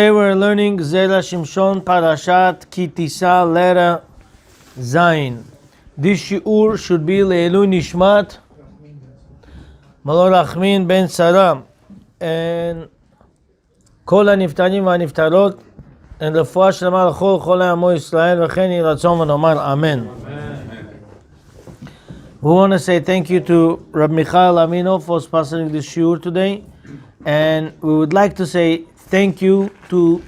Today we're learning Zera Shimshon Parashat Tisa letter Zayin. This shiur should be Le'elu Nishmat Malor Achmin Ben Sarah and Kol HaNiftarim VaNiftarot and Refuah Shlema L'chol Chol Amo Yisrael V'chen Yeh Ratzon V'nomar Amen. We want to say thank you to Rabbi Chaim Kanievski for sponsoring this shiur today, and we would like to say thank you to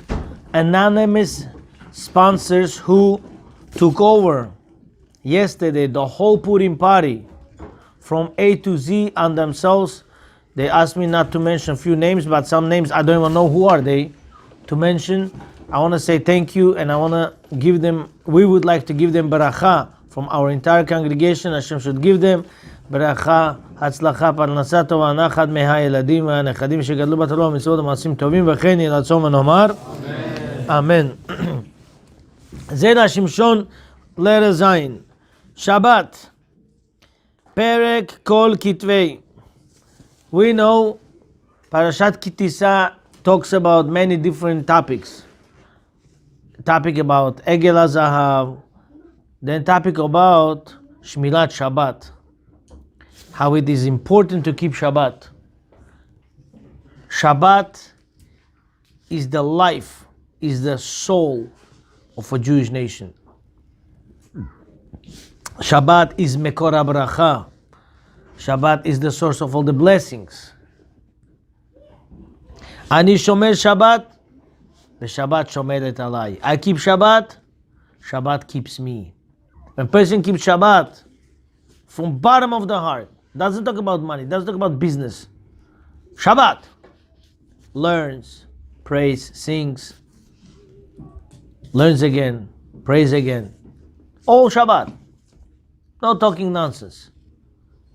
anonymous sponsors who took over yesterday the whole Purim party from A to Z on themselves. They asked me not to mention a few names, but some names I don't even know who are they to mention. I want to say thank you, and I want to give them, we would like to give them baracha from our entire congregation. Hashem should give them ברכה, הצלחה, פרנסה טובה, נחת מהילדים והנכדים שגדלו בתורה ומצוות ומעשים טובים, וכן יהי רצון ונאמר אמן. זרע שמשון letter זין. שבת, פרק כל כתבי. We know Parashat Tisa talks about many different topics. Topic about Egel HaZahav, then topic about Shmirat Shabbat. How it is important to keep Shabbat. Shabbat is the life, is the soul of a Jewish nation. Shabbat is Mekor HaBracha. Shabbat is the source of all the blessings. Ani shomer Shabbat, v'Shabbat shomeret alai. I keep Shabbat, Shabbat keeps me. When a person keeps Shabbat from bottom of the heart, doesn't talk about money, doesn't talk about business. Shabbat. Learns, prays, sings, learns again, prays again. All Shabbat. No talking nonsense.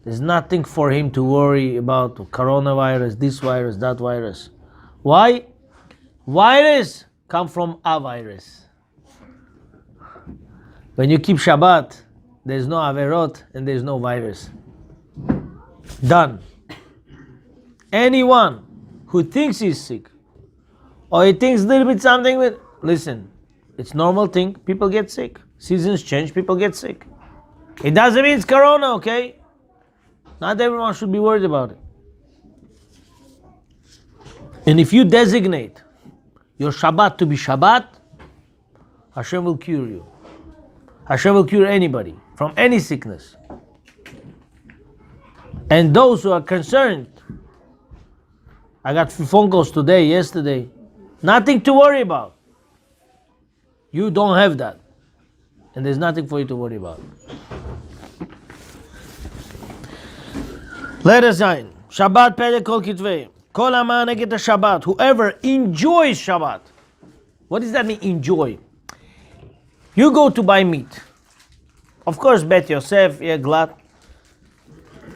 There's nothing for him to worry about coronavirus, this virus, that virus. Why? Virus come from a virus. When you keep Shabbat, there's no averot and there's no virus. Done. Anyone who thinks he's sick or he thinks a little bit something with, listen, it's normal thing. People get sick. Seasons change. People get sick. It doesn't mean it's corona, okay? Not everyone should be worried about it. And if you designate your Shabbat to be Shabbat, Hashem will cure you. Hashem will cure anybody from any sickness. And those who are concerned, I got phone calls today, yesterday, nothing to worry about. You don't have that. And there's nothing for you to worry about. Let us sign. Shabbat perek kol kitvei. Kol ha'ma'aneg et Shabbat. Whoever enjoys Shabbat. What does that mean, enjoy? You go to buy meat. Of course, Bet Yosef, yeah, glad.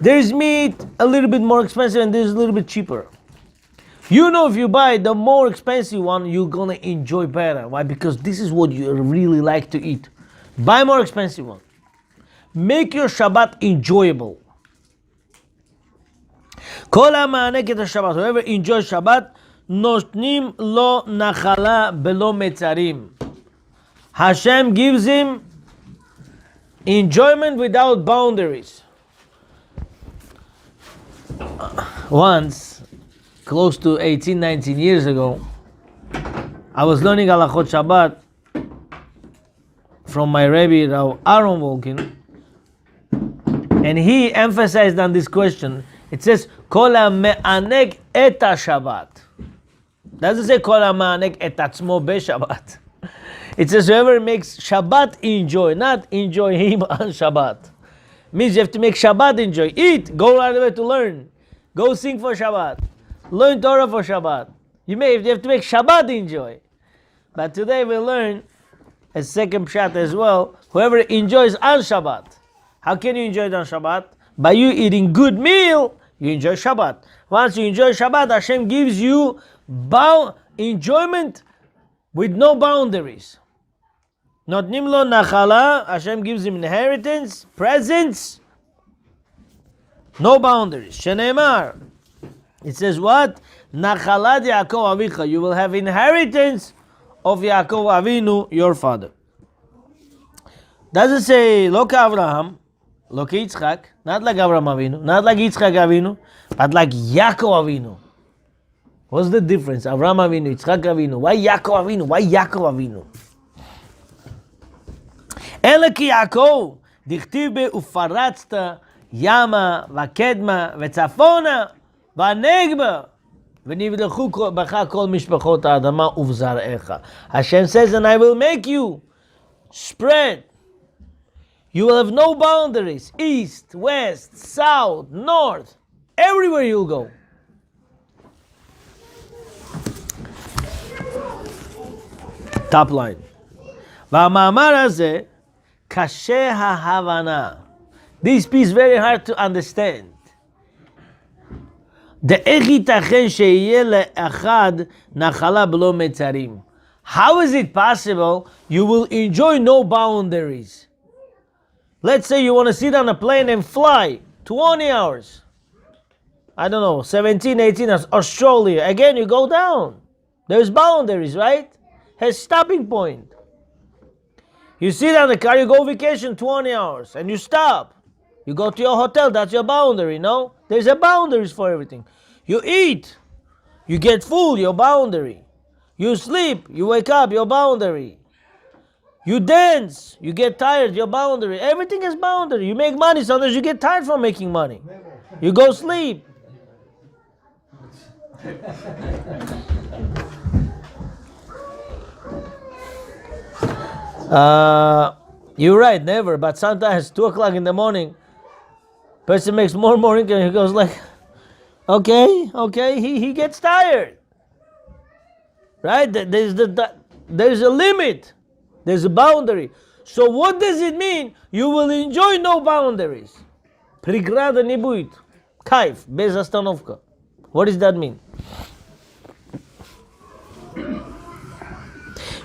There's meat a little bit more expensive and there's a little bit cheaper. You know, if you buy the more expensive one, you're gonna enjoy better. Why? Because this is what you really like to eat. Buy more expensive one. Make your Shabbat enjoyable. Kol ha'ma'aneg et Shabbat. Whoever enjoys Shabbat, notnim lo nachala belo metzarim. Hashem gives him enjoyment without boundaries. Once, close to 18, 19 years ago, I was learning halachot Shabbat from my Rebbe, Rav Aaron Volkin, and he emphasized on this question. It says, Kol ha'me'aneg et Shabbat. Doesn't say Kol ha'me'aneg et atzmo be'Shabbat. It says whoever makes Shabbat enjoy, not enjoy him on Shabbat. Means you have to make Shabbat enjoy. Eat, go right away to learn. Go sing for Shabbat. Learn Torah for Shabbat. You have to make Shabbat enjoy. But today we learn a second pshat as well. Whoever enjoys on Shabbat. How can you enjoy it on Shabbat? By you eating good meal, you enjoy Shabbat. Once you enjoy Shabbat, Hashem gives you enjoyment with no boundaries. Not nimlo nachala, Hashem gives him inheritance, presents, no boundaries. Sheneemar, It says what? Nachalad Yaakov Avicha. You will have inheritance of Yaakov Avinu, your father. Doesn't say Lo Avraham, Lo Yitzchak, not like Avraham Avinu, not like Yitzchak Avinu, but like Yaakov Avinu. What's the difference? Avraham Avinu, Yitzchak Avinu. Why Yaakov Avinu? Why Yaakov Avinu? Ela ki Yaakov, dichtiv be ufaratzta yama v'kedma v'tzafona v'negba v'nivlechu b'cha kol mishpachot ha'adama uvzarecha. Hashem says, and I will make you spread. You will have no boundaries. East, west, south, north. Everywhere you'll go. Top line. V'amamar hazeh kashe ha'havana. This piece is very hard to understand. How is it possible you will enjoy no boundaries? Let's say you want to sit on a plane and fly 20 hours. I don't know, 17, 18 hours, Australia. Again, you go down. There's boundaries, right? Has stopping point. You sit on the car, you go vacation 20 hours and you stop. You go to your hotel, that's your boundary, no? There's a boundaries for everything. You eat, you get full, your boundary. You sleep, you wake up, your boundary. You dance, you get tired, your boundary. Everything is boundary. You make money, sometimes you get tired from making money. You go sleep. You're right, never. But sometimes 2 o'clock in the morning, person makes more income. He goes like, okay. He gets tired, right? There's a limit. There's a boundary. So what does it mean? You will enjoy no boundaries. Prigrada nibuit, kaif, bez astanovka. What does that mean?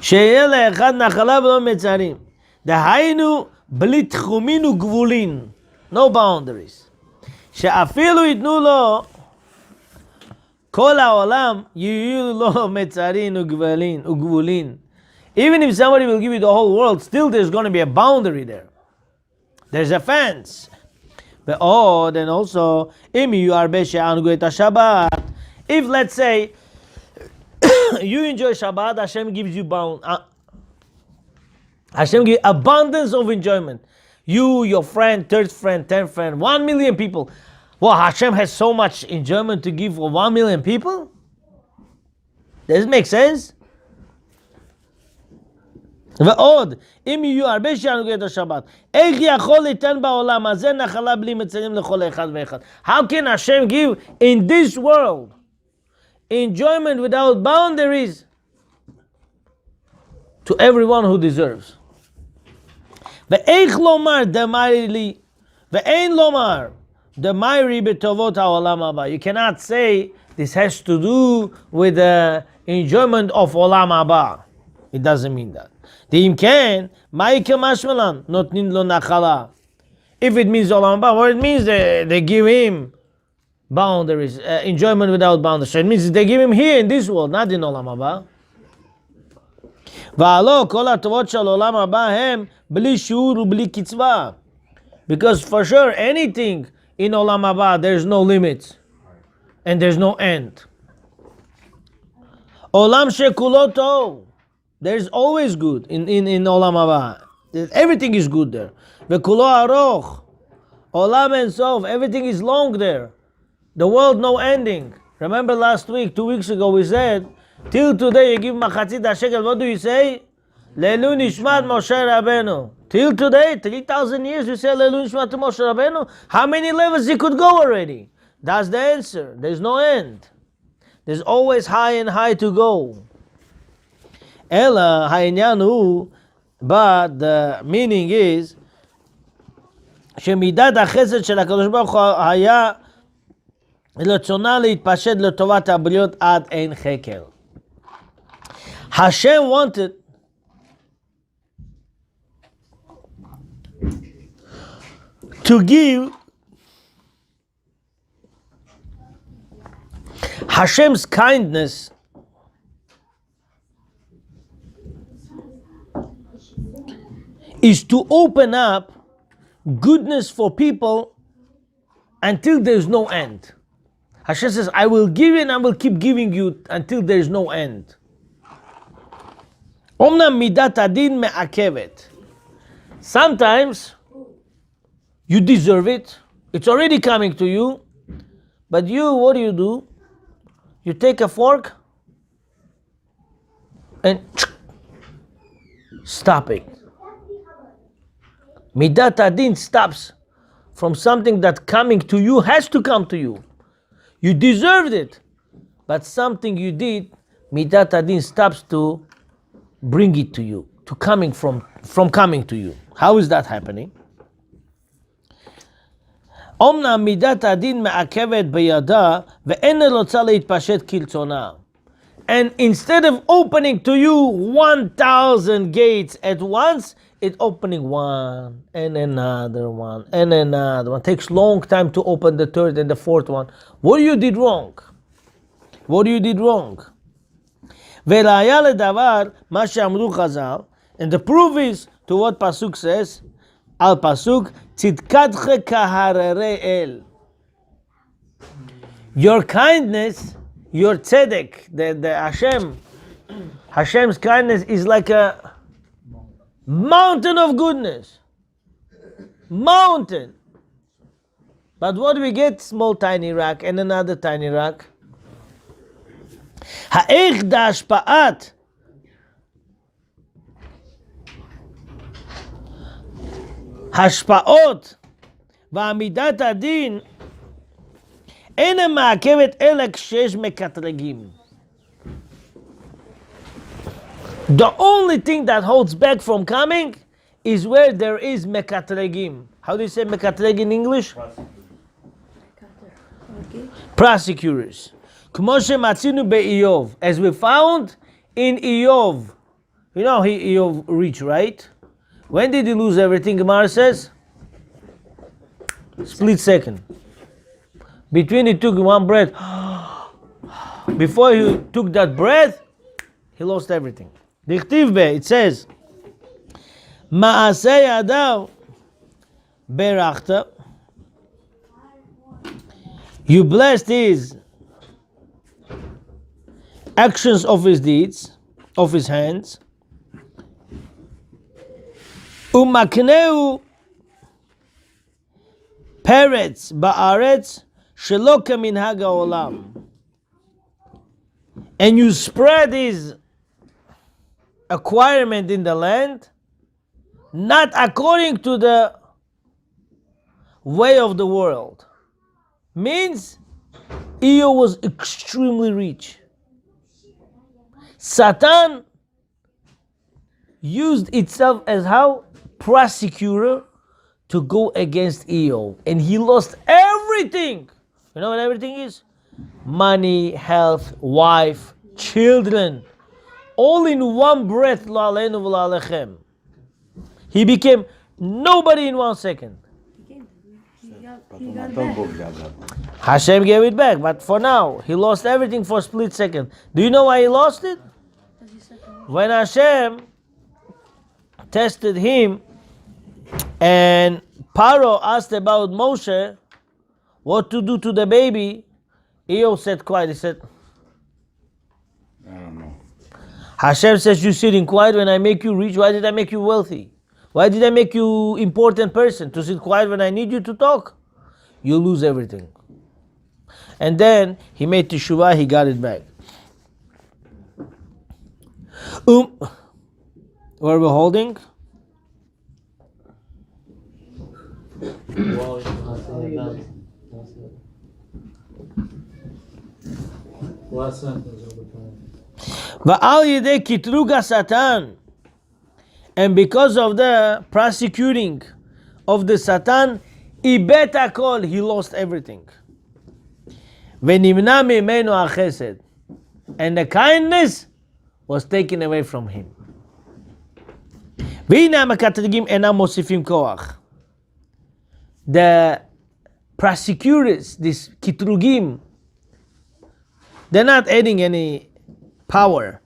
שיהיה לאחד נחלה ולא מצרים. דהיינו, בלי תחומין וגבולין. No boundaries. שאפילו ייתנו לו כל העולם, יהיו לו מצרים וגבולין. Even if somebody will give you the whole world, still there's going to be a boundary there. There's a fence. But then also, אם יהיו הרבה שענגו את השבת, if let's say, you enjoy Shabbat, Hashem gives you Hashem gives abundance of enjoyment. You, your friend, third friend, 10th friend, 1 million people. Well, Hashem has so much enjoyment to give for 1 million people? Does it make sense? ועוד, אם יהיו הרבה שענגו את השבת, איך יכול ליתן בעולם הזה נחלה בלי מצרים לכל אחד ואחד? How can Hashem give in this world enjoyment without boundaries to everyone who deserves? ואיך לומר דמיירי ואין לומר דמיירי בטובות העולם הבא. You cannot say this has to do with the enjoyment of עולם הבא. It doesn't mean that. דאם כן, מהי כמשמלן נותנים לו נחלה? If it means עולם הבא, what it means they give him boundaries, enjoyment without boundaries. So it means they give him here in this world, not in עולם הבא. והלא כל הטובות של עולם הבא הם בלי שיעור ובלי קצבה. Because for sure anything in עולם הבא there's no limits and there's no end. עולם שכולו טוב. There's always good in עולם הבא. Everything is good there. וכולו ארוך. עולם אין סוף. Everything is long there. The world no ending. Remember last week, 2 weeks ago we said, till today you give מחצית השקל, what do you say? לעילוי נשמת משה רבנו. Till today, 3,000 years you say לעילוי נשמת משה רבנו. How many levels you could go already? That's the answer. There's no end. There's always high and high to go. אלא העניין הוא, but the meaning is, שמידת החסד של הקדוש ברוך הוא היה רצונה להתפשט לטובת הבריות עד אין חקר. Hashem wanted to give Hashem's kindness is to open up goodness for people until there's no end. Hashem says, I will give you and I will keep giving you until there's no end. Omnam midat adin me'akevet. Sometimes you deserve it. It's already coming to you. But what do? You take a fork and stop it. Midat adin stops from something that coming to you has to come to you. You deserved it. But something you did, midat adin stops to bring it to you, to coming from coming to you. How is that happening? אומנם מידת הדין מעכבת בידה ואין רוצה להתפשט כרצונה. And instead of opening to you 1,000 gates at once, it's opening one and another one and another one. It takes long time to open the third and the fourth one. What you did wrong? וראיה לדבר מה שאמרו חז"ל, and the proof is to what Pasuk says, על פסוק, צדקתך כהררי אל. Your kindness, your tzedek, the Hashem's kindness is like a mountain of goodness. Mountain. But what do we get? Small tiny rock and another tiny rock. האיך דהשפעת השפעות ועמידת הדין אינה מעכבת אלא כשיש מקטרגים. The only thing that holds back from coming is where there is מקטרגים. How do you say מקטרג in English? Prosecutors. כמו שמצאנו באיוב, as we found in Eov. You know Eov reached, right? When did he lose everything? Gemara says, split second. Between he took one breath, before he took that breath, he lost everything. דכתיב בה, it says, מעשה ידיו ברכת, you blessed his actions of his deeds, of his hands. ומקנהו פרץ בארץ שלא כמנהג העולם. And you spread his acquirement in the land, not according to the way of the world. Means Eo was extremely rich. Satan used itself as how? Prosecutor to go against Eo. And he lost everything. You know what everything is? Money, health, wife, children. All in one breath. Lo aleinu v'lo alechem. He became nobody in 1 second. He got back. Hashem gave it back, but for now, he lost everything for a split second. Do you know why he lost it? When Hashem tested him and Paro asked about Moshe, what to do to the baby, Eo said quiet. He said, I don't know. Hashem says, you sitting quiet when I make you rich. Why did I make you wealthy? Why did I make you important person? To sit quiet when I need you to talk? You lose everything. And then he made teshuvah, he got it back. Where are we holding? Va'al yedei kitruga Satan. And because of the prosecuting of the Satan, ibet hakol, he lost everything. Venimna mimenu hachesed. And the kindness was taken away from him. והנה המקטרגים אינם מוסיפים כוח. The prosecutors, these kitrugim, They're not adding any power.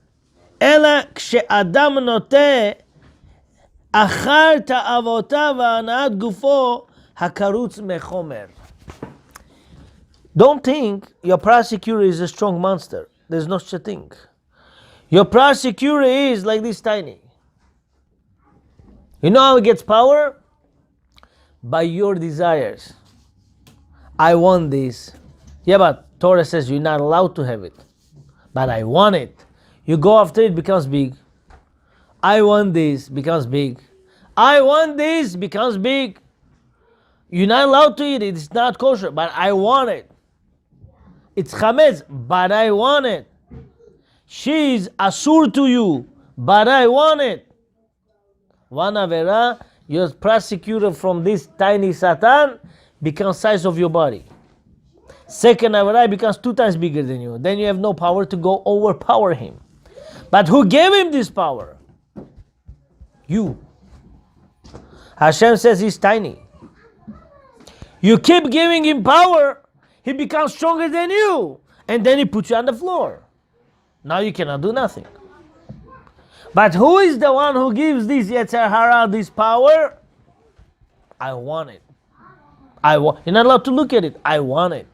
אלא כשאדם נוטה אחר תאוותיו והנאת גופו הקרוץ מחומר. Don't think your prosecutor is a strong monster. There's no such a thing. Your prosecutor is like this tiny. You know how he gets power? By your desires. I want this. Yeah, but Torah says you're not allowed to have it. But I want it. You go after it, becomes big. I want this, becomes big. I want this, becomes big. You're not allowed to eat it. It's not kosher, but I want it. It's chametz, but I want it. She's asur to you, but I want it. One avera, you're prosecuted from this tiny Satan, becomes size of your body. Second avera becomes 2 times bigger than you. Then you have no power to go overpower him. But who gave him this power? You. Hashem says he's tiny. You keep giving him power, he becomes stronger than you. And then he puts you on the floor. Now you cannot do nothing. But who is the one who gives this Yetzer Hara, this power? I want it. You're not allowed to look at it. I want it.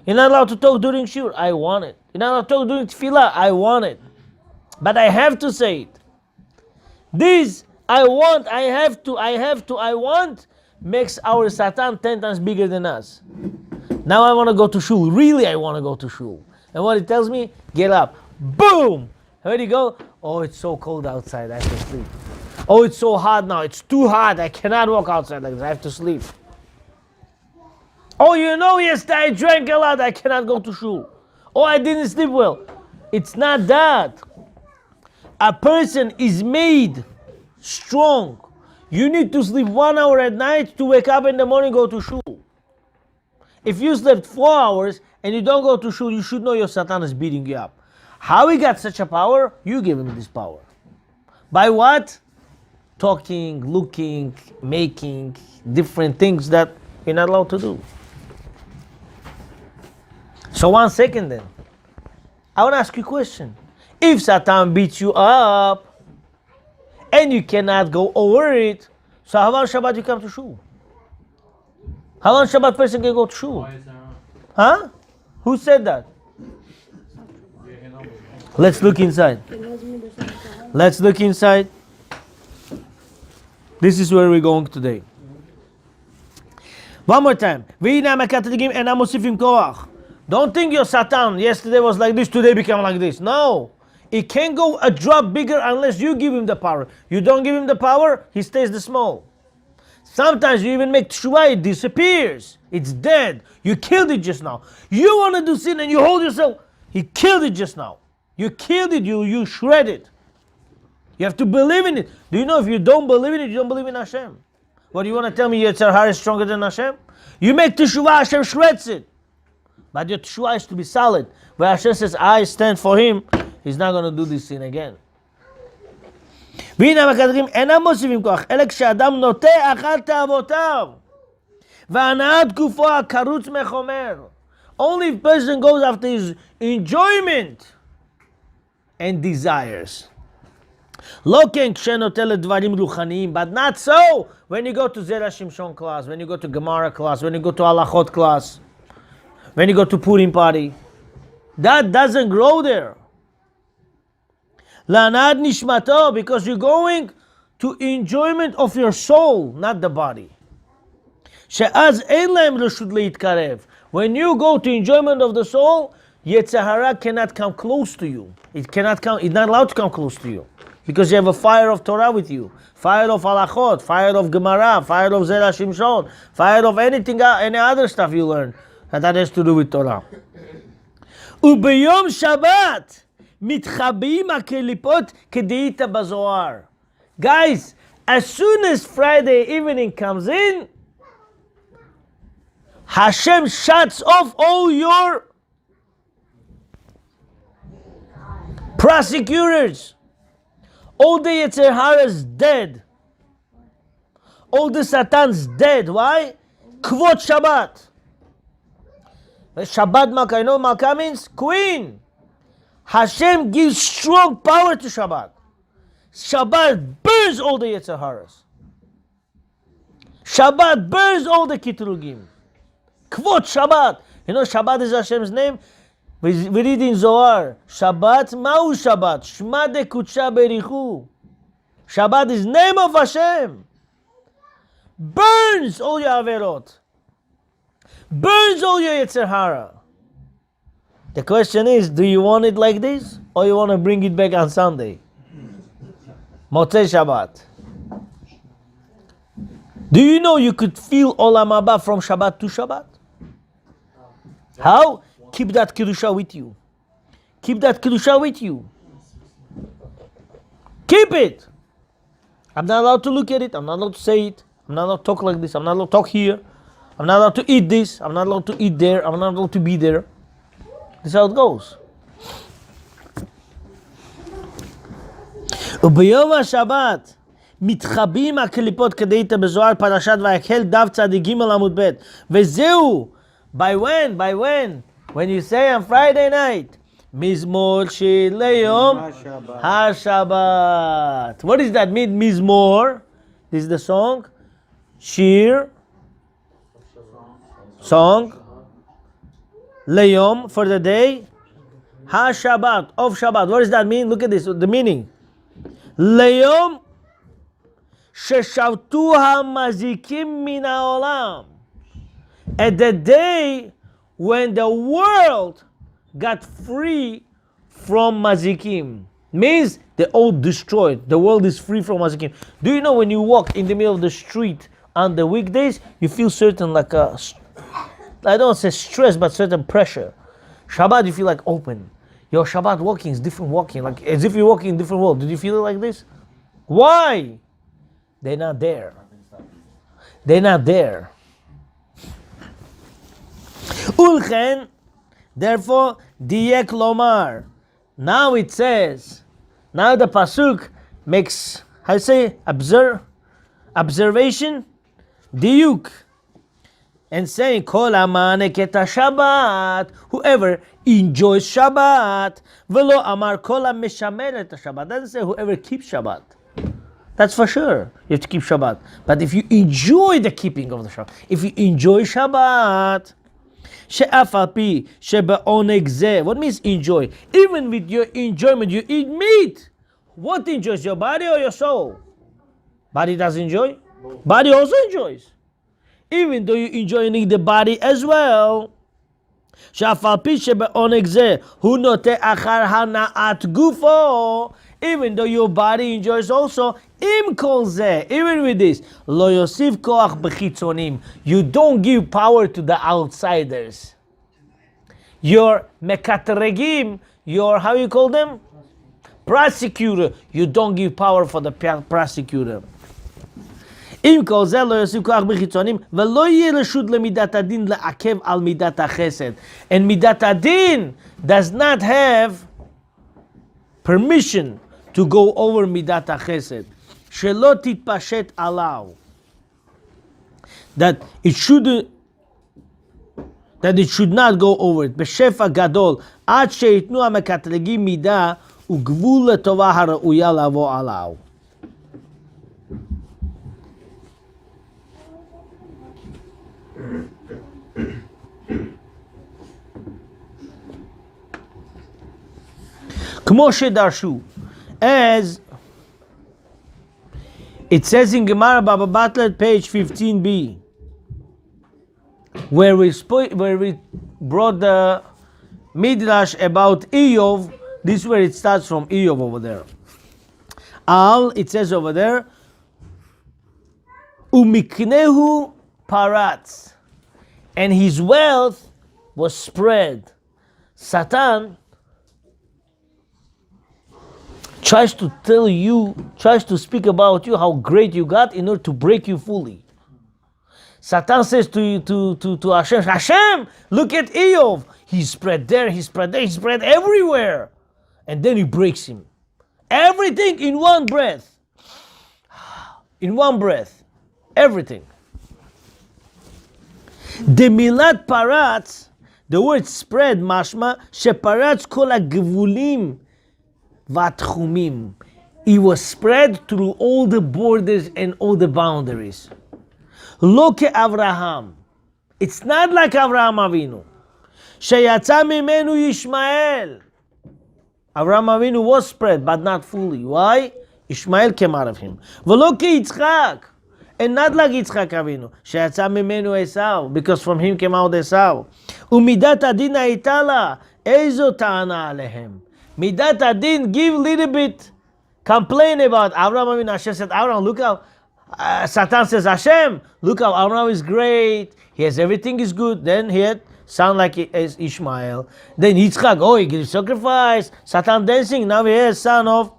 You're not allowed to talk during shur. I want it. You're not allowed to talk during tefillah. I want it. But I have to say it. This I want, I want, makes our Satan 10 times bigger than us. Now I want to go to shul. Really, I want to go to shul. And what it tells me? Get up. Boom! Where do you go? Oh, it's so cold outside. I have to sleep. Oh, it's so hot now. It's too hot. I cannot walk outside like this. I have to sleep. Oh, you know, yesterday I drank a lot. I cannot go to shul. Oh, I didn't sleep well. It's not that. A person is made strong. You need to sleep 1 hour at night to wake up in the morning, go to shul. If you slept 4 hours and you don't go to shul, you should know your Satan is beating you up. How he got such a power? You give him this power. By what? Talking, looking, making different things that you're not allowed to do. So 1 second then. I want to ask you a question. If Satan beats you up and you cannot go over it, so how on Shabbat you come to shul? How on Shabbat person can go to shul? Huh? Who said that? Let's look inside. Let's look inside. This is where we're going today. One more time. Don't think your Satan yesterday was like this, today become like this. No. It can't go a drop bigger unless you give him the power. You don't give him the power, he stays the small. Sometimes you even make teshuvah, it disappears. It's dead. You killed it just now. You want to do sin and you hold yourself. He killed it just now. You killed it, you shred it. You have to believe in it. Do you know if you don't believe in it, you don't believe in Hashem? What do you want to tell me Yetzer Hara is stronger than Hashem? You make teshuvah, Hashem shreds it. But your teshuvah is to be solid. Where Hashem says, I stand for him, he's not going to do this sin again. והנה המקדרים אינם מוסיפים כוח, אלא כשאדם נוטה אחר תאוותיו והנאת גופו הקרוץ מחומר. Only if person goes after his enjoyment and desires. לא כן כשנוטה לדברים רוחניים, but not so when you go to Zera Shimshon class, when you go to Gemara class, when you go to Halachot class, when you go to Purim party. That doesn't grow there. Lanad nishmato, because you're going to enjoyment of your soul, not the body. She'az ein lahem reshut leitkarev. When you go to enjoyment of the soul, Yetzer Hara cannot come close to you. It's not allowed to come close to you. Because you have a fire of Torah with you. Fire of halachot, fire of Gemara, fire of Zera Shimshon, fire of anything, any other stuff you learn that has to do with Torah. Ubeyom Shabbat. מתחבאים הקליפות כדאית בזוהר. Guys, as soon as Friday evening comes in, Hashem shuts off all your prosecutors. All the Yetzer Hara's dead. All the Satan's dead. Why? Kvot Shabbat. Shabbat Malka, you know what Malka means? Queen. Hashem gives strong power to Shabbat. Shabbat burns all the Yetzer Haras. Shabbat burns all the Kitrugim. Kvot Shabbat. You know Shabbat is Hashem's name? We read in Zohar. Shabbat, Ma'u Shabbat. Shma de Kutsha Berichu. Shabbat is name of Hashem. Burns all your Averot. Burns all your Yetzer Hara. The question is, do you want it like this? Or you want to bring it back on Sunday? Motzei Shabbat. Do you know you could feel Olam Haba from Shabbat to Shabbat? How? Keep that Kedusha with you. Keep that Kedusha with you. Keep it. I'm not allowed to look at it. I'm not allowed to say it. I'm not allowed to talk like this. I'm not allowed to talk here. I'm not allowed to eat this. I'm not allowed to eat there. I'm not allowed to be there. This is how it goes. וביום השבת מתחבאים הקליפות כדאית בזוהר פרשת ויקהל דף צדיק ג' עמוד ב' וזהו. By when? By when? When you say on Friday night מזמור שיר ליום השבת. What does that mean? מזמור. This is the song. Shir. Song. Layom, for the day. Ha-Shabbat, of Shabbat. What does that mean? Look at this, the meaning. Layom sheshavtu ha-mazikim min ha'olam. At the day when the world got free from mazikim. Means they all destroyed. The world is free from mazikim. Do you know when you walk in the middle of the street on the weekdays, you feel certain like a, I don't say stress, but certain pressure. Shabbat, you feel like open. Your Shabbat walking is different walking, like as if you're walking in a different world. Did you feel it like this? Why? They're not there. They're not there. Ulchen, therefore, diyek lomar. Now it says, now the pasuk makes, how you say, observation, diyuk. And saying, Kol amane keta Shabbat, whoever enjoys Shabbat, velo amar kol mishamer et Shabbat. Doesn't say whoever keeps Shabbat. That's for sure. You have to keep Shabbat. But if you enjoy the keeping of the Shabbat, if you enjoy Shabbat, she'af al pi she'ba'oneg zeh. What means enjoy? Even with your enjoyment, you eat meat. What enjoys, your body or your soul? Body does enjoy. Body also enjoys. Even though you enjoy the body as well. Even though your body enjoys also. Even with this. You don't give power to the outsiders. Your mekatregim, your, how you call them? Prosecutor. You don't give power for the prosecutor. אם כל זה לא יוסיף כוח בחיצונים, ולא יהיה רשות למידת הדין לעכב על מידת החסד. And מידת הדין does not have permission to go over מידת החסד. שלא תתפשט עליו. That it should not go over it. בשפע גדול, עד שיתנו המקטרגים מידה וגבול לטובה הראויה לבוא עליו. כמו שדרשו, as it says in Gemara Baba Butler, page 15b, where we brought the midrash about Eov. This is where it starts from, Eov over there. It says over there, umiknehu paratz, and his wealth was spread. Satan tries to tell you, tries to speak about you, how great you got in order to break you fully. Satan says to Hashem, Hashem, look at Eov. He spread there, he spread there, he spread everywhere. And then he breaks him. Everything in one breath. In one breath. Everything. The milat paratz The word spread, mashma, sheparatz kol hagvulim v'atchumim. It was spread through all the borders and all the boundaries. Lo Avraham. It's not like Avraham Avinu. Sheyatza mimenu Yishmael. Avraham Avinu was spread, but not fully. Why? Ishmael came out of him. V'lo Yitzchak. And not like Yitzchak Avinu. Sheyatza mimenu Esau. Because from him came out Esau. Umidat adin haitala. Ezo ta'ana alehem. Midat adin, give little bit. Complain about Avraham Avinu. Hashem said, Avraham, look how Satan says, Hashem, look how Avraham is great. He has everything is good. Then he had sound like Ishmael. Then Yitzchak, oh, he gives sacrifice. Satan dancing. Now he has son of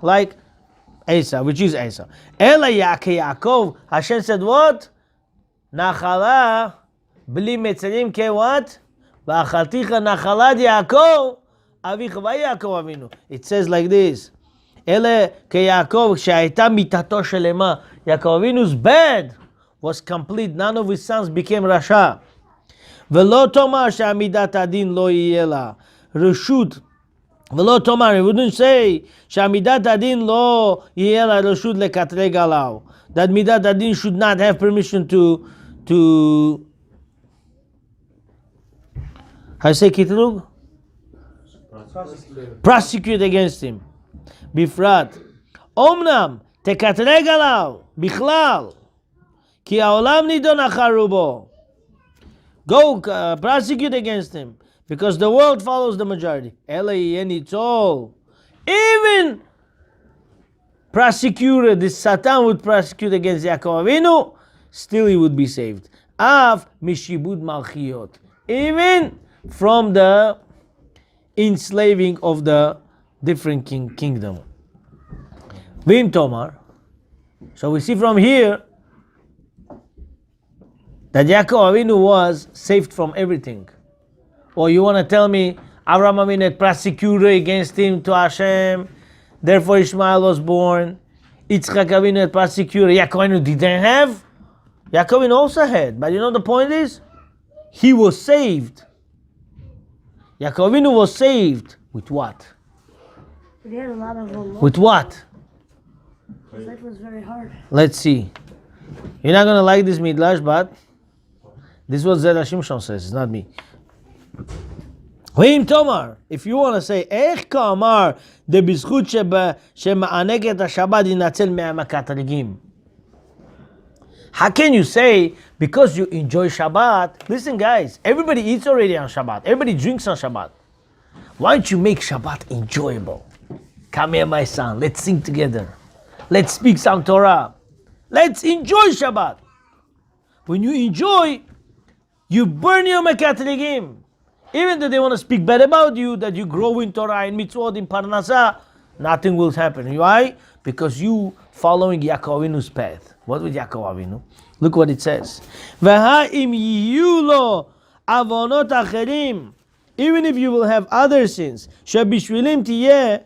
like Esau, which is Esau. Ela Yaakov. Hashem said what? Nachala bli metzelim ke what? Va'achalticha nachalad Yaakov avicha va'Yaakov Avinu. It says like this. Ele כיעקב שהייתה מיתתו שלמה. Yaakov Avinu's bed was complete. None of his sons became rasha. ולא תאמר שעמידת הדין לא יהיה לה רשות. ולא תאמר, he wouldn't say שעמידת הדין לא יהיה לה רשות לקטרג עליו. That מידת הדין should not have permission to how you say קטרוג? Prosecute against him. בפרט, אומנם תקטרג עליו בכלל, כי העולם נידון אחר רובו. Go prosecute against him, because the world follows the majority. אלא יהיה ניצול. Even prosecuted, this Satan would prosecute against Yaakov Avinu, still he would be saved. אף משיבוד מלכיות. Even from the enslaving of the different kingdom. Vim Tomar. So we see from here that Yaakov Avinu was saved from everything. Or you want to tell me Avraham Avinu had prosecuted against him to Hashem, therefore Ishmael was born. Yitzchak Avinu had prosecuted. Yaakov Avinu didn't have. Yaakov Avinu also had. But you know the point is, he was saved. Yaakov Avinu was saved with what? He had a lot of With what? His life was very hard. Let's see. You're not going to like this midrash, but this is what Zera Shimshon says. It's not me. V'im Tomar, if you want to say, איך כאמר דבזכות שמענק את השבת ינצל מהמקטרגים. How can you say, because you enjoy Shabbat, listen guys, everybody eats already on Shabbat. Everybody drinks on Shabbat. Why don't you make Shabbat enjoyable? Come here, my son. Let's sing together. Let's speak some Torah. Let's enjoy Shabbat. When you enjoy, you burn your mekatligim. Even though they want to speak bad about you, that you grow in Torah, in mitzvot, in parnasa, nothing will happen. Why? Because you following Yaakov Avinu's path. What with Yaakov Avinu? Look what it says. V'ha'im yiyu lo avonot acherim. Even if you will have other sins, שבשבילים תהיה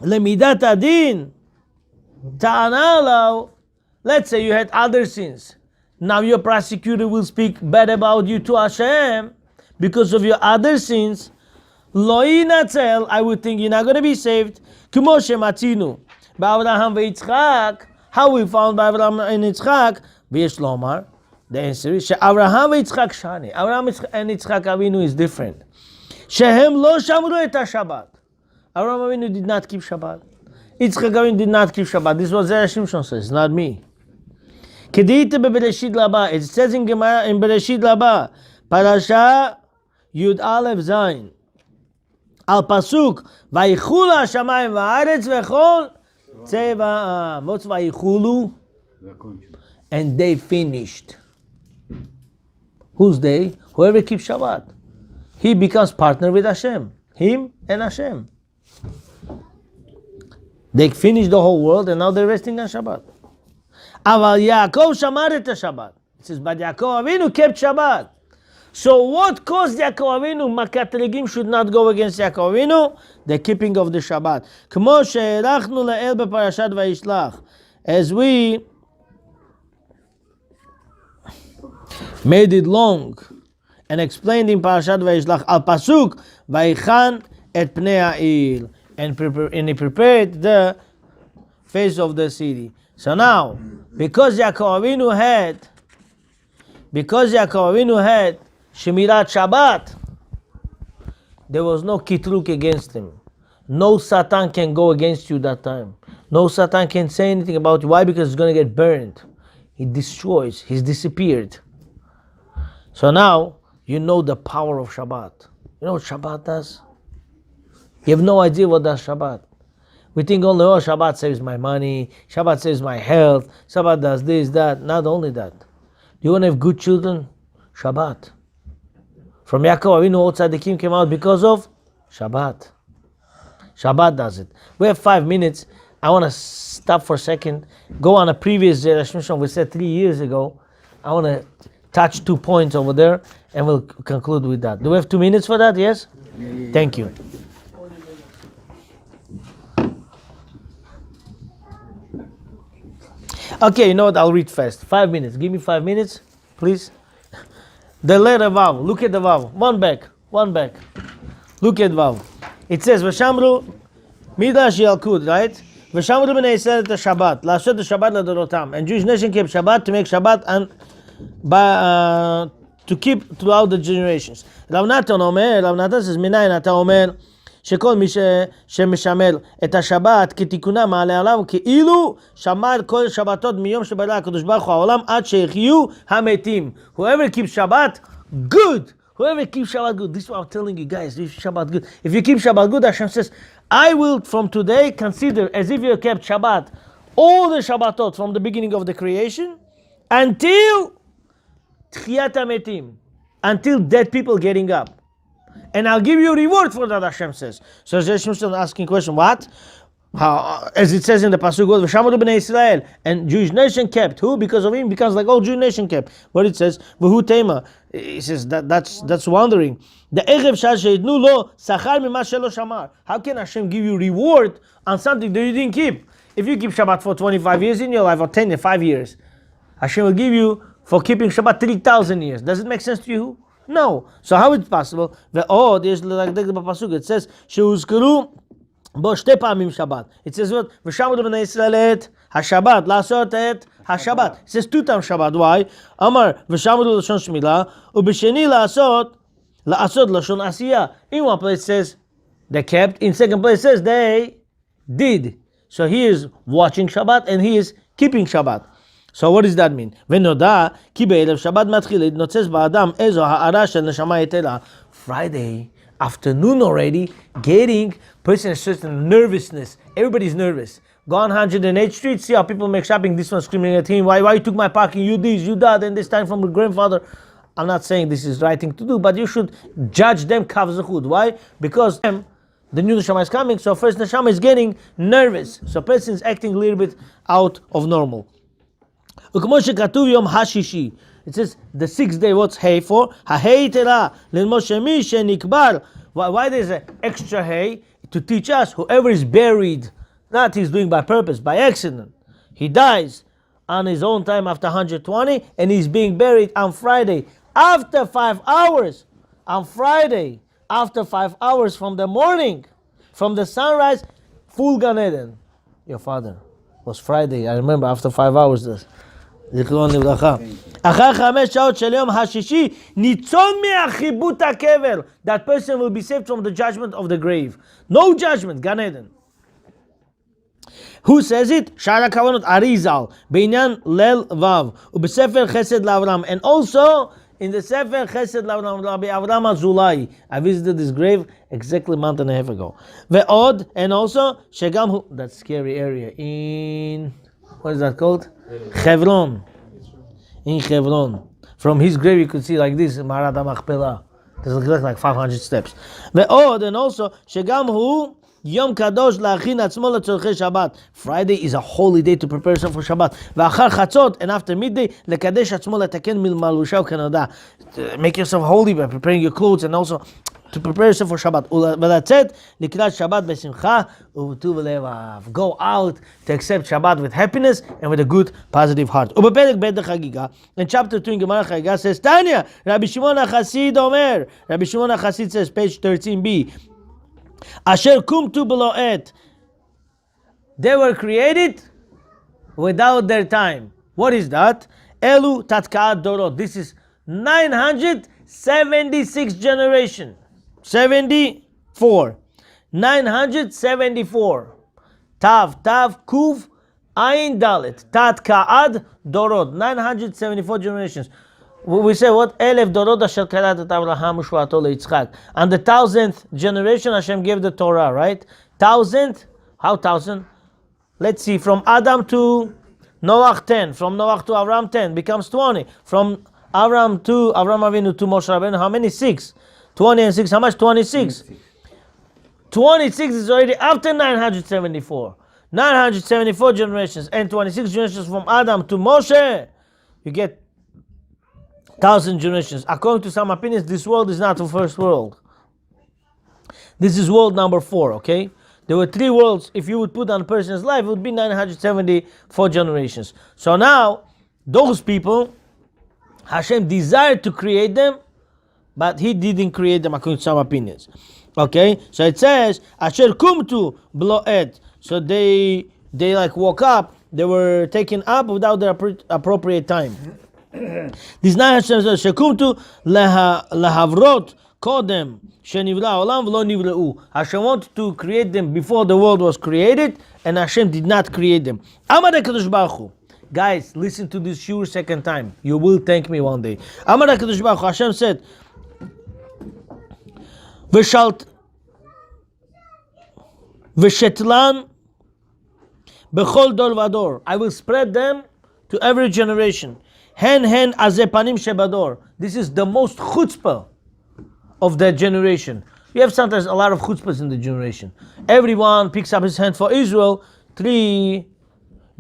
למידת הדין, טענה לו, let's say you had other sins. Now your prosecutor will speak bad about you to Hashem because of your other sins. לא ינצל, I would think you're not going to be saved. כמו שמצינו באברהם ויצחק, how we found by Abraham and Yitzchak, ויש לומר, the answer is שאברהם ויצחק שני. Abraham and Yitzchak Avinu is different. שהם לא שמרו את השבת. Abraham Avinu did not keep Shabbat. Yitzchak Avinu did not keep Shabbat. This is what Zera Shimshon says, not me. כדאית בבראשית לבא, it says in בראשית לבא, פרשה י' א' ז', על פסוק, ויחולו השמיים והארץ וכל צבע העם. What's ויחולו? And they finished. Who's they? Whoever keeps Shabbat. He becomes partner with Hashem. Him and Hashem. They finished the whole world and now they're resting on Shabbat. אבל יעקב שמר את השבת. It says, but Yaakov Avinu kept Shabbat. So what caused Yaakov Avinu? מקטרגים should not go against Yaakov Avinu. The keeping of the Shabbat. כמו שהארכנו לאל בפרשת וישלח. As we made it long and explained in Parashat Vayishlach al pasuk Vayichan et pnei ha'ir, and he prepared the face of the city. So now, because Yaakov Avinu had Shemirat Shabbat, there was no kitruk against him. No Satan can go against you that time. No Satan can say anything about you. Why? Because he's going to get burned. He destroys. He's disappeared. So now, you know the power of Shabbat. You know what Shabbat does? You have no idea what does Shabbat. We think only, oh, Shabbat saves my money, Shabbat saves my health, Shabbat does this, that. Not only that. Do you want to have good children? Shabbat. From Yaakov Avinu, all tzaddikim came out because of Shabbat. Shabbat does it. We have 5 minutes. I want to stop for a second. Go on a previous Zera Shimshon we said 3 years ago. I want to touch 2 points over there, and we'll conclude with that. Do we have 2 minutes for that? Yes? Thank you. Okay, you know what? I'll read fast. 5 minutes. Give me 5 minutes, please. The letter Vav. Look at the Vav. One back. Look at Vav. It says, V'shamru Midrash Yalkud, right? V'shamru b'nei Yisrael et Shabbat. La'asot Shabbat l'dorotam. And Jewish nation kept Shabbat to make Shabbat and to keep throughout the generations. Rav Natan says, Minayin ata omer שכל מי שמשמר את השבת כתיקונה מעלה עליו כאילו שמר כל שבתות מיום שברא הקדוש ברוך הוא העולם עד שיחיו המתים. Whoever keeps Shabbat good. Whoever keeps Shabbat good. This is what I'm telling you guys. This is Shabbat good. If you keep Shabbat good, Hashem says, I will from today consider as if you kept Shabbat all the Shabbatot from the beginning of the creation until Tchiyat HaMetim, until dead people getting up. And I'll give you a reward for that, Hashem says. So Zera Shimshon asking question, what? How, as it says in the Pasuk, V'shamru b'nei Yisrael, and Jewish nation kept. Who? Because of him, because like all Jewish nation kept. What it says, V'hu tema. He says that's wondering. The Erev shal she'idnu lo sachar mima shelo shamar. How can Hashem give you reward on something that you didn't keep? If you keep Shabbat for 25 years in your life, or 5 years, Hashem will give you for keeping Shabbat 3,000 years. Does it make sense to you? No. So how is it possible? It says, שהוזכרו בו 2 פעמים שבת. It says what? ושמרו בני ישראל את השבת, לעשות את השבת. It says 2 times Shabbat. Why? אמר, ושמרו לשון שמילה, ובשני לעשות לשון עשייה. In one place it says, they kept. In second place it says, they did. So he is watching Shabbat and he is keeping Shabbat. So what does that mean? ונודע כי בערב שבת מתחיל להתנוצץ באדם איזו הארה של נשמה יתרה. Friday afternoon already, person has certain nervousness. Everybody's nervous. Go on 108th Street, see how people make shopping. This one screaming at him, why you took my parking, you this, you that, and this time from your grandfather. I'm not saying this is the right thing to do, but you should judge them kav zechut. Why? Because the new neshama is coming, so first neshama is getting nervous. So person is acting a little bit out of normal. וכמו שכתוב יום השישי, it says the 6th day, what's hay for? ההי תרה, ללמוד שמי שנקבר. Why there's an extra hay? To teach us, whoever is buried, not he's doing by purpose, by accident. He dies on his own time after 120, and he's being buried on Friday. After 5 hours, on Friday, after 5 hours from the morning, from the sunrise, full Gan Eden. Your father was Friday, I remember, after 5 hours. זיכרון לברכה. אחר 5 שעות של יום השישי, ניצון מהחיבוט הקבר. That person will be saved from the judgment of the grave. No judgment, Gan Eden. Who says it? שער הכוונות, אריזל, בעניין ליל ו' ובספר חסד לאברהם. And also, in the Sefer Chesed Rabbi Avraham Azulai, I visited this grave exactly a month and a half ago. ועוד, and also, שגם הוא, that scary area, in, what is that called? Hebron. In Hebron. From his grave you could see like this, Marat HaMachpelah. There's like 500 steps. ועוד, and also, שגם הוא יום קדוש להכין עצמו לצורכי שבת. Friday is a holy day to prepare yourself for Shabbat. ואחר חצות, and after midday, לקדש עצמו לתקן מלבושה וכנודע. Make yourself holy by preparing your clothes, and also to prepare yourself for Shabbat. ולצאת לקראת שבת בשמחה ובטוב לבב. Go out to accept Shabbat with happiness and with a good, positive heart. ובפרק ב' לחגיגה, in chapter 2 in גמרא החגיגה says, תניא, רבי שמעון החסיד אומר, רבי שמעון החסיד says, page 13b, אשר קומתו בלא עת. They were created without their time. What is that? אלו תתקעת דורות. This is 976 generation. 74. 974. Tav, Kuf, Ayin Dalet. Tat Ka'ad Dorot. 974 generations. We say what? Elef Dorot Asher Kalat et Avraham Ushvato leYitzchak. And the 1000th generation Hashem gave the Torah, right? 1000? How 1000? Let's see. From Adam to Noah 10. From Noah to Avraham 10. Becomes 20. From Avraham Avinu to Moshe Rabbeinu, how many? 6. 20 and 6, how much? 26. 26 is already after 974. 974 generations and 26 generations from Adam to Moshe. You get 1000 generations. According to some opinions, this world is not the first world. This is world number 4, okay? There were 3 worlds. If you would put on a person's life, it would be 974 generations. So now, those people, Hashem desired to create them, but He didn't create them according to some opinions. Okay, so it says, Asher kumtu blo et. So they like woke up, they were taken up without their appropriate time. This 9 Hashem says, Shekumtu lahavrot kodem shenivra olam v'lo nivreu. Hashem wanted to create them before the world was created, and Hashem did not create them. Amar HaKadosh Baruch Hu. Guys, listen to this shiur second time. You will thank me one day. Amar HaKadosh Baruch Hu, Hashem said, V'shetlan b'chol dor v'ador. I will spread them to every generation. Hen azeh panim shebador. This is the most chutzpah of that generation. We have sometimes a lot of chutzpahs in the generation. Everyone picks up his hand for Israel. 3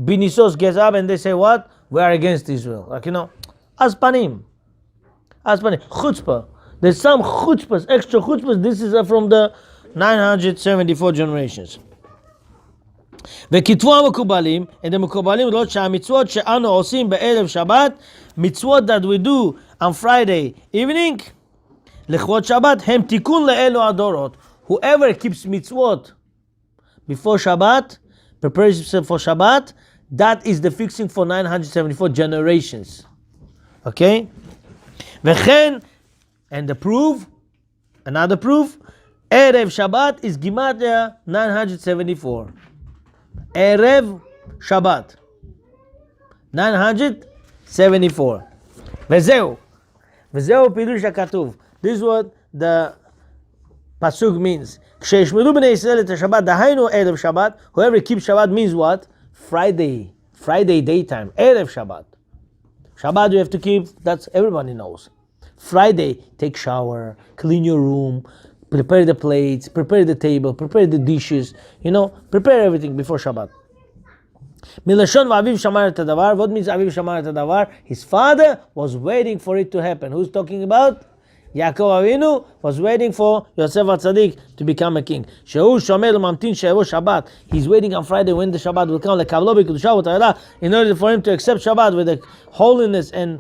binisos gets up and they say what? We are against Israel. Like, as panim. Chutzpah. There's some chutzpahs, extra chutzpahs. This is from the 974 generations. וכתבו המקובלים, and the מקובלים לראות שהמצוות שאנו עושים בערב שבת, מצוות that we do on Friday evening, לכבוד שבת, הם תיקון לאלו הדורות. Whoever keeps mitzvot before Shabbat, prepares himself for Shabbat, that is the fixing for 974 generations. Okay? וכן, and the proof, another proof, Erev Shabbat is Gimatria 974. Erev Shabbat 974. Vezeu Pirush HaKatuv. This is what the Pasuk means. כשישמרו בני ישראל את השבת, דהיינו Erev Shabbat. Whoever keeps Shabbat means what? Friday daytime. Erev Shabbat. Shabbat you have to keep, that's everybody knows. Friday, take shower, clean your room, prepare the plates, prepare the table, prepare the dishes, prepare everything before Shabbat. Milashon v'aviv shamar et hadavar. What means aviv shamar et hadavar? His father was waiting for it to happen. Who's talking about? Yaakov Avinu was waiting for Yosef HaTzadik to become a king. Shehu shomer u'mamtin she'evo Shabbat. He's waiting on Friday when the Shabbat will come, lekavlo b'kedusha v'tayara, in order for him to accept Shabbat with the holiness and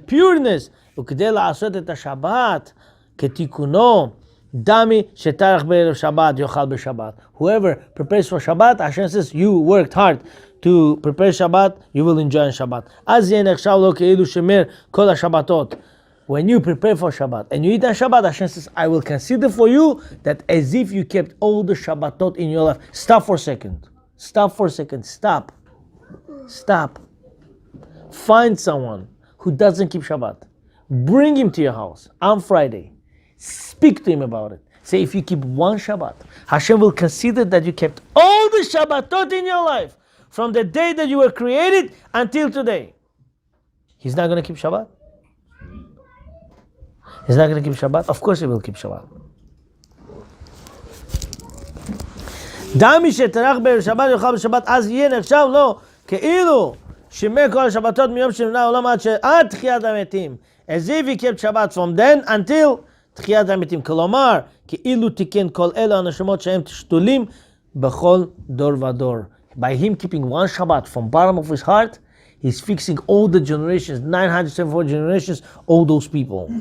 pureness. וכדי לעשות את השבת כתיקונו, דמי שטרח בערב שבת יאכל בשבת. Whoever prepares for Shabbat, Hashem says, you worked hard to prepare Shabbat, you will enjoy Shabbat. אז יהיה נחשב לו כאילו שמר כל השבתות. When you prepare for Shabbat and you eat on Shabbat, Hashem says, I will consider for you that as if you kept all the Shabbatot in your life. Stop for a second. Stop. Find someone who doesn't keep Shabbat. Bring him to your house on Friday. Speak to him about it. Say, if you keep one Shabbat, Hashem will consider that you kept all the Shabbatot in your life from the day that you were created until today. He's not going to keep Shabbat? He's not going to keep Shabbat? Of course he will keep Shabbat. דמי שטרח בערב שבת יאכל בשבת, אז יהיה נחשב לו כאילו שימר כל השבתות מיום שנברא העולם עד תחיית המתים. As if he kept Shabbat from then until תחיית המתים. כלומר, כאילו תיקן כל אלה הנשמות שהם שתולים בכל דור ודור. By him keeping one Shabbat from bottom of his heart, he's fixing all the generations, 974 generations, all those people.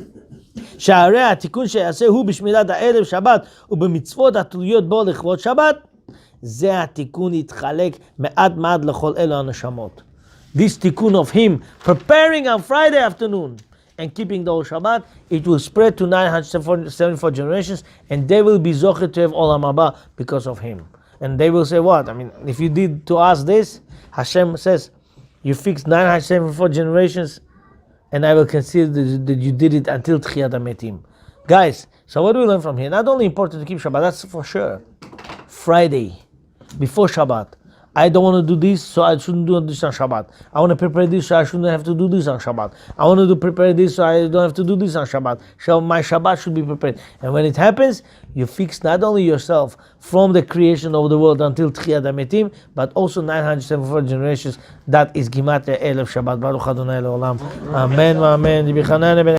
שהרי התיקון שיעשה הוא בשמילת הערב שבת ובמצוות התלויות בו לכבוד שבת, זה התיקון יתחלק מעט מעט לכל אלו הנשמות. This tikkun of him preparing on Friday afternoon and keeping the whole Shabbat, it will spread to 974 generations, and they will be zocher to have Olam Haba because of him. And they will say, what? I mean, if you did to us this, Hashem says, you fixed 974 generations, and I will consider that you did it until Tchiyat HaMetim. Guys, so what do we learn from here? Not only important to keep Shabbat, that's for sure. Friday, before Shabbat, I don't want to do this, so I shouldn't do this on Shabbat. I want to prepare this, so I shouldn't have to do this on Shabbat. I want to prepare this, so I don't have to do this on Shabbat. So my Shabbat should be prepared. And when it happens, you fix not only yourself from the creation of the world until Tchiyat HaMetim, but also 974 generations. That is Gimatria Elef Shabbat. Baruch Adonai Le'olam. Amen. Amen.